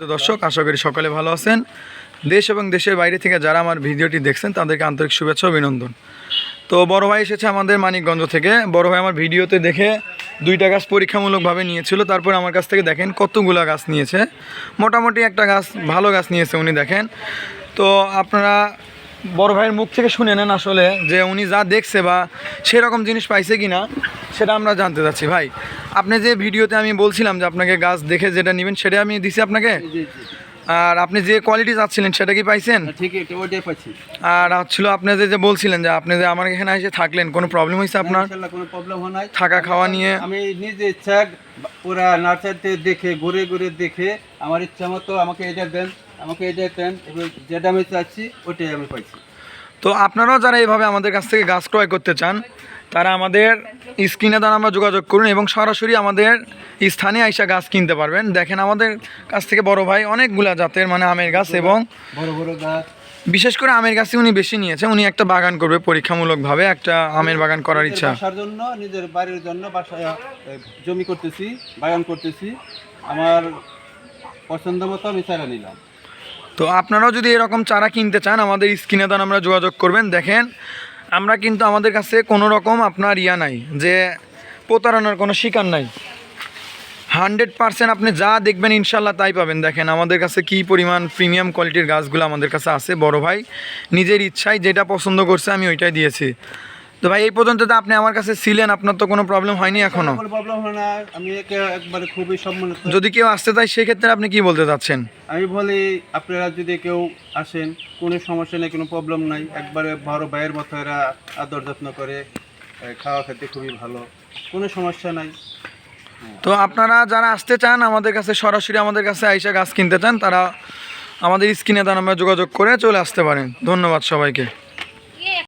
তো দর্শক, আশা করি সকলে ভালো আছেন। দেশ এবং দেশের বাইরে থেকে যারা আমার ভিডিওটি দেখছেন তাদেরকে আন্তরিক শুভেচ্ছা অভিনন্দন। তো বড় ভাই এসেছে আমাদের মানিকগঞ্জ থেকে। বড় ভাই আমার ভিডিওতে দেখে 2টা গাছ পরীক্ষামূলকভাবে নিয়েছিল। তারপর আমার কাছ থেকে দেখেন কতগুলা গাছ নিয়েছে। মোটামুটি একটা গাছ, ভালো গাছ নিয়েছে উনি, দেখেন। তো আপনারা বড় ভাইয়ের মুখ থেকে শুনে নেন আসলে যে উনি যা দেখছে বা সেরকম জিনিস পাইছে কিনা সেটা আমরা জানতে চাচ্ছি। ভাই, আপনি যে ভিডিওতে আমি বলছিলাম যে আপনাকে গাছ দেখে যেটা নেবেন সেটা আমি দিছি আপনাকে, আর আপনি যে কোয়ালিটি চাচ্ছিলেন সেটা কি পাইছেন? ঠিকই, ওইটাই পাচ্ছি। আর হচ্ছিল আপনি যে বলছিলেন যে আপনি যে আমার এখানে এসে থাকলেন, কোনো প্রবলেম হয়েছে আপনার? ইনশাআল্লাহ কোনো প্রবলেম হয় নাই। থাকা খাওয়া নিয়ে? আমি নিজে ইচ্ছা পুরা নার্সারিতে দেখে ঘুরে ঘুরে দেখে আমার ইচ্ছা মতো আমাকে এটা দেন, আমাকে এটা দেন, এবার যেটা আমি চাচ্ছি ওইটাই আমি পাইছি। তো আপনারাও যারা এইভাবে আমাদের কাছ থেকে গাছ ক্রয় করতে চান তারা আমাদের স্ক্রিনে দ্বারা আমরা যোগাযোগ করুন এবং সরাসরি আমাদের স্থানে আইসা গাছ কিনতে পারবেন। দেখেন আমাদের কাছ থেকে বড় ভাই অনেকগুলা জাতের মানে আমের গাছ এবং বড় বড় গাছ, বিশেষ করে আমের গাছই উনি বেশি নিয়েছে। উনি একটা বাগান করবে পরীক্ষামূলকভাবে, একটা আমের বাগান করার ইচ্ছা। বাসার জন্য, নিজের বাড়ির জন্য বাসায় জমি করতেছি, বাগান করতেছি। আমার পছন্দ মতো আমি চারা নিলাম। তো আপনারাও যদি এরকম চারা কিনতে চান আমাদের স্ক্রিনে দ্বারা আমরা যোগাযোগ করবেন। দেখেন আমরা কিন্তু আমাদের কাছে কোনো রকম আপনার নাই, যে প্রতারণার কোনো শিকার নাই। 100% আপনি যা দেখবেন ইনশাল্লাহ তাই পাবেন। দেখেন আমাদের কাছে কী পরিমাণ প্রিমিয়াম কোয়ালিটির গাছগুলো আমাদের কাছে আছে। বড় ভাই নিজের ইচ্ছায় যেটা পছন্দ করছে আমি ওইটাই দিয়েছি। তো ভাই, এই পর্যন্ত তো আপনি আমার কাছে ছিলেন, আপনার তো কোনো প্রবলেম হয়নি এখনও? কোনো প্রবলেম হয় না, আমি একে একবারে খুবই সম্মানিত। যদি কেউ আসতে চায় সেক্ষেত্রে আপনি কি বলতে চাচ্ছেন? আমি বলি আপনারা যদি কেউ আসেন, কোনো সমস্যা নেই, কোনো প্রবলেম নাই। একবারে বড় ভাইয়ের মতো এরা আদর যত্ন করে, খাওয়া খেতে খুবই ভালো, কোনো সমস্যা নাই। তো আপনারা যারা আসতে চান আমাদের কাছে, সরাসরি আমাদের কাছে আইসা গাছ কিনতে চান, তারা আমাদের স্ক্রিনে দ্বারা আমরা যোগাযোগ করে চলে আসতে পারেন। ধন্যবাদ সবাইকে।